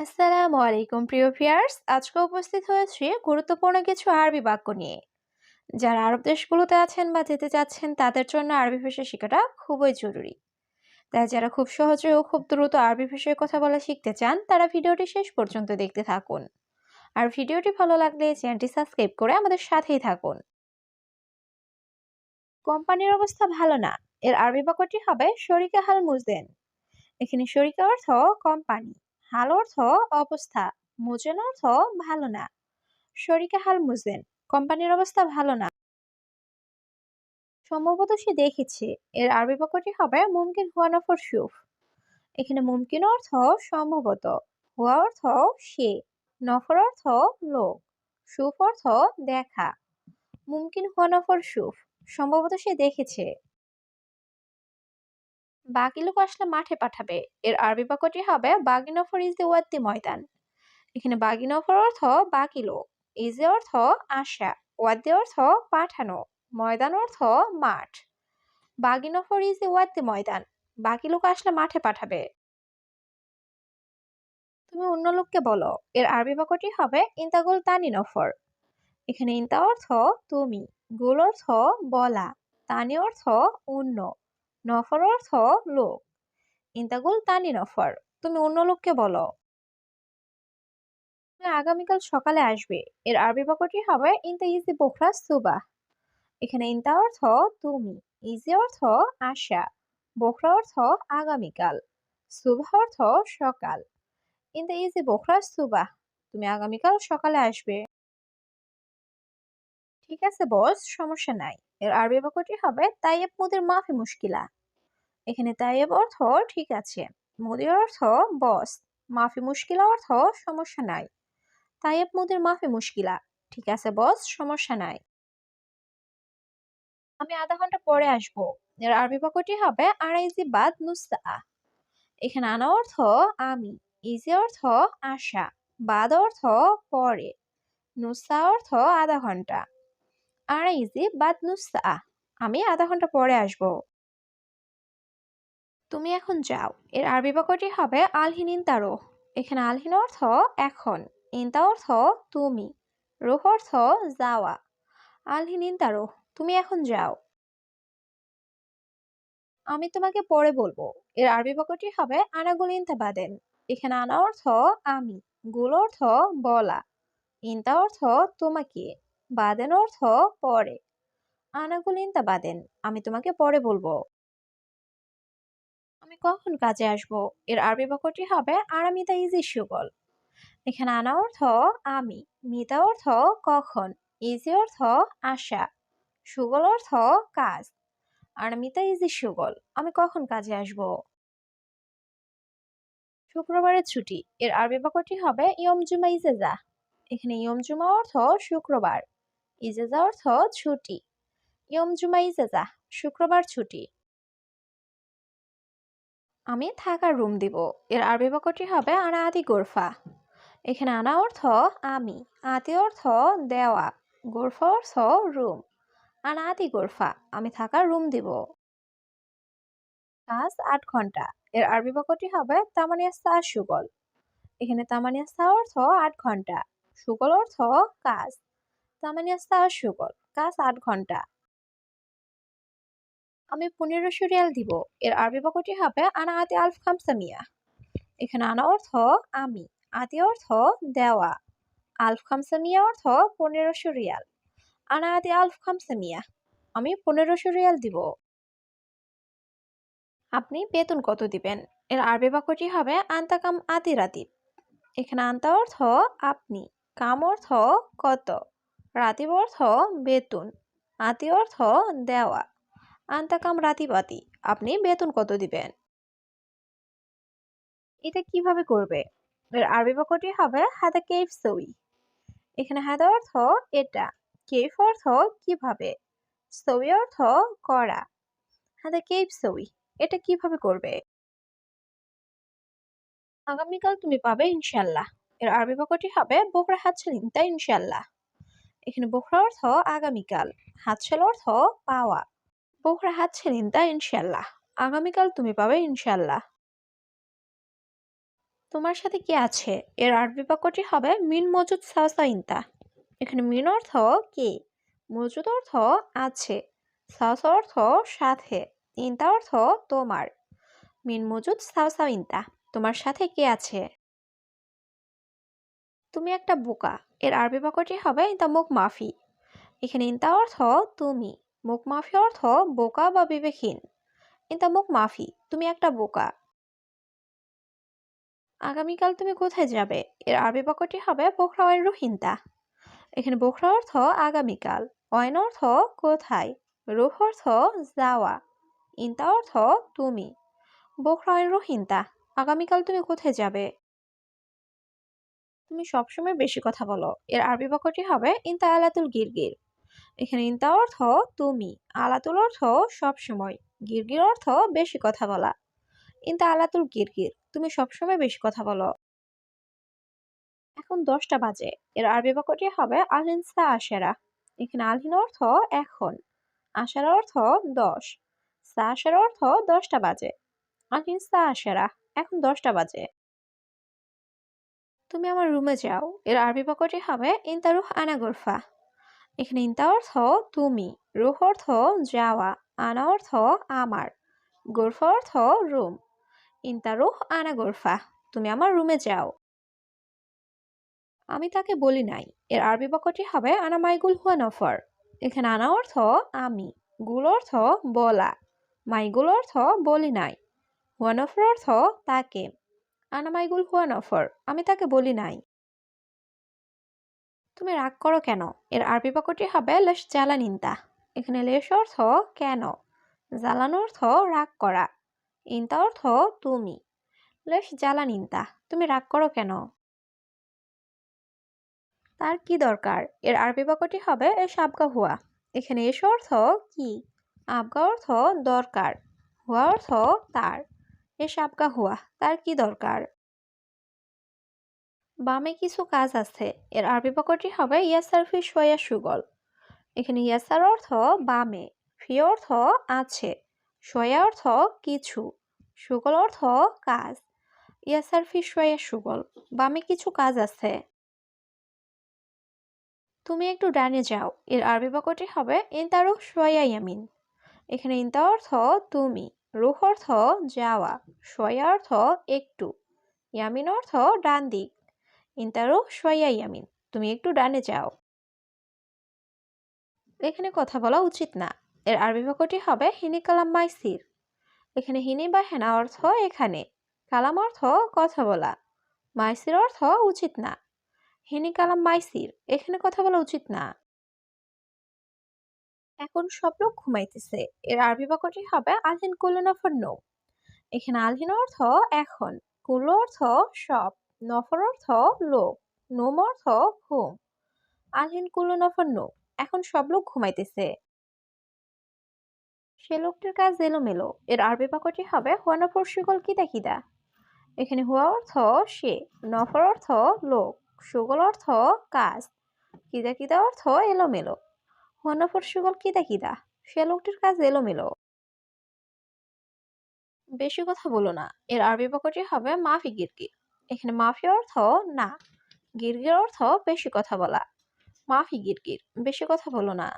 আসসালামু আলাইকুম প্রিয় ভিউয়ার্স, আজকে উপস্থিত হয়েছি গুরুত্বপূর্ণ কিছু আরবি বাক্য নিয়ে। যারা আরব দেশগুলোতে আছেন বা যেতে চাচ্ছেন তাদের জন্য আরবি ভাষা শেখাটা খুবই জরুরি। তাই যারা খুব সহজে ও খুব দ্রুত আরবি ভাষায় কথা বলা শিখতে চান তারা ভিডিওটি শেষ পর্যন্ত দেখতে থাকুন। আর ভিডিওটি ভালো লাগলে চ্যানেলটি সাবস্ক্রাইব করে আমাদের সাথেই থাকুন। কোম্পানির অবস্থা ভালো না, এর আরবি বাক্যটি হবে শরিকা হাল মুজদেন। এখানে শরিকা অর্থ কোম্পানি, হাল অর্থ অবস্থা, মুজেন অর্থ ভালো না। শরিকা হাল মুজেন, কোম্পানির অবস্থা ভালো না। সম্ভবত সে দেখেছে, এর আরবি বাক্যটি হবে মুমকিন হুয়া নফর শুফ। এখানে মুমকিন অর্থ সম্ভবত, হুয়া অর্থ সে, নফর অর্থ লোক, শুফ অর্থ দেখা। মুমকিন হুয়া নফর শুফ, সম্ভবত সে দেখেছে। বাকি লোক আসলে মাঠে পাঠাবে, এর আরবি বাক্যটি হবে বাগি নফর ইজ দি ওয়াদ্দি ময়দান। এখানে বাগি নফর অর্থ বাকি লোক, ইজে অর্থ আসা, ওয়াদ্দি অর্থ পাঠানো, ময়দান অর্থ মাঠ। বাগি নফর ইজ দি ওয়াদ্দি ময়দান, বাকি লোক আসলে মাঠে পাঠাবে। তুমি অন্য লোককে বলো, এর আরবি বাক্যটি হবে ইন্তাগুল তানি নফর। এখানে ইন্তা অর্থ তুমি, গুল অর্থ বলা, তানি অর্থ অন্য, নফর অর্থ লোক। ইন্তাগুল তানি নফর, তুমি অন্য লোককে বলো। তুমি আগামীকাল সকালে আসবে, এর আরবি বাক্যটি হবে ইনতা ইজি বুকরা সুবাহ। এখানে ইনতা অর্থ তুমি, ইজি অর্থ আশা, বুকরা অর্থ আগামীকাল, সুবাহ অর্থ সকাল। ইনতা ইজি বুকরা সুবাহ, তুমি আগামীকাল সকালে আসবে। ঠিক আছে বস, সমস্যা নাই। এর আরবি বাক্যটি হবে তাইয়েব মুদির মাফি মুশকিলা। এখানে তাইয়েব অর্থ ঠিক আছে, মুদির অর্থ বস, মাফি মুশকিলা অর্থ সমস্যা নাই। তাইয়েব মুদির মাফি মুশকিলা, ঠিক আছে বস, সমস্যা নাই। আমি আধা ঘন্টা পরে আসবো, এর আরবি বাক্যটি হবে আড়াইজি বাদ নুসা। এখানে আনা অর্থ আমি, ইজি অর্থ আসা, বাদ অর্থ পরে, নুসা অর্থ আধা ঘন্টা। আড়াইজি বাদ নুসা, আমি আধা ঘন্টা পরে আসবো। তুমি এখন যাও, এর আরবি বাক্যটি হবে আলহিন ইনতারো। এখানে আলহিন অর্থ এখন, ইনতা অর্থ তুমি, রুহ অর্থ যাওয়া। আলহিন ইনতারো, তুমি এখন যাও। আমি তোমাকে পরে বলবো, এর আরবি বাক্যটি হবে আনাগুল ইনতা বাদেন। এখানে আনা অর্থ আমি, গুল অর্থ বলা, ইনতা অর্থ তোমাকে, বাদেন অর্থ পরে। আনাগুল ইনতা বাদেন, আমি তোমাকে পরে বলবো। আমি কখন কাজে আসবো, এর আরবি বাক্যটি হবে আরামিতা ইজি সুগল। এখানে আনা অর্থ আমি, মিতা অর্থ কখন, ইজি অর্থ আশা, সুগল অর্থ কাজ। আরামিতা ইজি সুগল, আমি কখন কাজে আসবো। শুক্রবারের ছুটি, এর আরবি বাক্যটি হবে ইয়ম জুমা ইজেজা। এখানে ইয়ম জুমা অর্থ শুক্রবার, ইজেজা অর্থ ছুটি। ইয়ম জুমা ইজেজা, শুক্রবার ছুটি। আমি থাকার রুম দিব, এর আরবি বাক্যটি হবে আনা আদি গোরফা। এখানে আনা অর্থ আমি, আতি অর্থ দেওয়া, গোরফা অর্থ রুম। আনা আদি গোরফা, আমি থাকার রুম দিব। কাজ 8 ঘন্টা, এর আরবি বাক্যটি হবে তামানিয়া সা সুগল। এখানে তামানিয়া সা অর্থ 8 ঘন্টা, সুগল অর্থ কাজ। তামানিয়া সা সুগল, কাজ 8 ঘন্টা। আমি 1500 রিয়াল দিব, এর আরবি বাক্যটি হবে আনা আতি আলফ খামসা মিয়া। এখানে আনা অর্থ আমি, আতি অর্থ দেওয়া, আলফ খামসা মিয়া অর্থ 1500 রিয়াল। আনা আতি আলফ খামসা মিয়া, আমি 1500 রিয়াল দিব। আপনি বেতন কত দিবেন, এর আরবি বাক্যটি হবে আন্তাকাম আতি রাতিব। এখানে আন্তা অর্থ আপনি, কাম অর্থ কত, রাতিব অর্থ বেতন, আতি অর্থ দেওয়া। আন্তাকাম রাতিবাতি, আপনি বেতন কত দিবেন। এটা কিভাবে করবে, এর আরবি বাক্যটি হবে হাদা কেফ সই। এখানে হাদা অর্থ এটা, কেফ অর্থ কিভাবে, সই অর্থ করা। হাদা কেফ সই, এটা কিভাবে করবে। আগামীকাল তুমি পাবে ইনশাল্লাহ, এর আরবি বাক্যটি হবে বোকরা হাতছালিন তাই ইনশাল্লাহ। এখানে বোকরা অর্থ আগামীকাল, হাতছাল অর্থ পাওয়া। বোকরা হাতছালিন তাই ইনশাল্লাহ, আগামীকাল তুমি পাবে ইনশাল্লাহ। তোমার সাথে কি আছে এর আরবি বাক্যটি হবে মিন মজুদ সাওসা ইনতা। এখানে মিন অর্থ কি, মজুদ অর্থ আছে, সাওসা অর্থ সাথে, ইনতা অর্থ তোমার। মিন মজুদ সাওসা ইনতা, তোমার সাথে কে আছে। তুমি একটা বোকা এর আরবি বাক্যটি হবে ইনতা মুখ মাফি। এখানে ইনতা অর্থ তুমি, মুখ মাফি অর্থ বোকা বা বিবেকহীন। ইনতা মুখ মাফি, তুমি একটা বোকা। আগামীকাল তুমি কোথায় যাবে এর আরবি বাক্যটি হবে বোখরা ওয়াইন রুহিনতা। এখানে বোখরা অর্থ আগামীকাল, ওয়াইন অর্থ কোথায়, রুহ অর্থ যাওয়া, ইনতা অর্থ তুমি। বোখরা ওয়াইন রুহিনতা, আগামীকাল তুমি কোথায় যাবে। তুমি সবসময় বেশি কথা বলো এর আরবি বাক্যটি হবে ইনতা আলাতুল গিরগির। এখানে ইনতা অর্থ তুমি, আলাতুল অর্থ সবসময়, গিরগির অর্থ বেশি কথা বলা। ইনতা আলাতুল গিরগির, তুমি সবসময় বেশি কথা বলো। এখন 10টা বাজে এর আরবি বাক্যটি হবে আলহিন সা আশেরা। এখানে আলহিন অর্থ এখন, আশেরা অর্থ 10, সা আশেরা অর্থ 10টা বাজে। আলহিন সা আশেরা, এখন 10টা বাজে। তুমি আমার রুমে যাও এর আরবি বাক্যটি হবে ইনতা রুহ আনা গুরফা। এখানে ইনতা অর্থ তুমি, রুহ অর্থ যাওয়া, আনা অর্থ আমার, গুরফা অর্থ রুম। ইনতা রুহ আনা গুরফা, তুমি আমার রুমে যাও। আমি তাকে বলি নাই এর আরবি বাক্যটি হবে আনা মাইগুল হুয়া নফর। এখানে আনা অর্থ আমি, গুল অর্থ বলা, মাইগুল অর্থ বলি নাই, হুয়া নফর অর্থ তাকে। আনা মাইগুল হুয়া নফর, আমি তাকে বলি নাই। তুমি রাগ করো কেন এর আরবি বাক্যটি হবে লেশ জ্বালান ইনতা। এখানে লেশ অর্থ কেন, জ্বালান অর্থ রাগ করা, ইনতা অর্থ তুমি। লেশ জ্বালান ইনতা, তুমি রাগ করো কেন। তার কি দরকার এর আরবি বাক্যটি হবে এস আবগা হুয়া। এখানে এস অর্থ কি, আবগা অর্থ দরকার, হুয়া অর্থ তার। এস আবগা হুয়া, তার কি দরকার। বামে কিছু কাজ আছে এর আরবি বাক্যটি হবে ইয়াসার ফি শোয়া সুগল। এখানে ইয়াসার অর্থ বামে, ফি অর্থ আছে, শোয়া অর্থ কিছু, সুগল অর্থ কাজ। ইয়াসার ফি শোয়া সুগল, বামে কিছু কাজ আছে। তুমি একটু ডানে যাও এর আরবি বাক্যটি হবে ইনতা রুহ শোয়া ইয়ামিন। এখানে ইনতা অর্থ তুমি, রুহ অর্থ যাওয়া, শোয়া অর্থ একটু, ইয়ামিন অর্থ ডান দিক। ইনতা রুহ শোয়া ইয়ামিন, তুমি একটু ডানে যাও। এখানে কথা বলা উচিত না এর আরবি বাক্যটি হবে হিনি কালাম মাইসির। এখানে হিনি বা হেনা অর্থ এখানে, কালাম অর্থ কথা বলা, মাইসির অর্থ উচিত না। হিনি কালাম মাইসির, এখানে কথা বলা উচিত না। এখন সব লোক ঘুমাইতেছে এর আরবি বাক্যটি হবে আলহিন কুল্লু নফর নৌ। এখানে আলহিন অর্থ এখন, কুল্লু অর্থ সব, নফর অর্থ লোক, নোম অর্থ ঘুম। আলহিন কুল্লু নফর নৌ, এখন সব লোক ঘুমাইতেছে। সে লোকটির কাজ এলোমেলো এর আরবি বাক্যটি হবে হুয়া নফর সুগল কিদা কিদা। এখানে হুয়া অর্থ সে, নফর অর্থ লোক, সুগল অর্থ কাজ, কিদা কিদা অর্থ এলোমেলো। হুয়া নফর সুগল কিদা কিদা, সে লোকটির কাজ এলোমেলো। বেশি কথা বলো না এর আরবি বাক্যটি হবে মাফি গিরগির। এখানে মাফি অর্থ না, গিরগির অর্থ বেশি কথা বলা। মাফি গিরগির, বেশি কথা বলো না।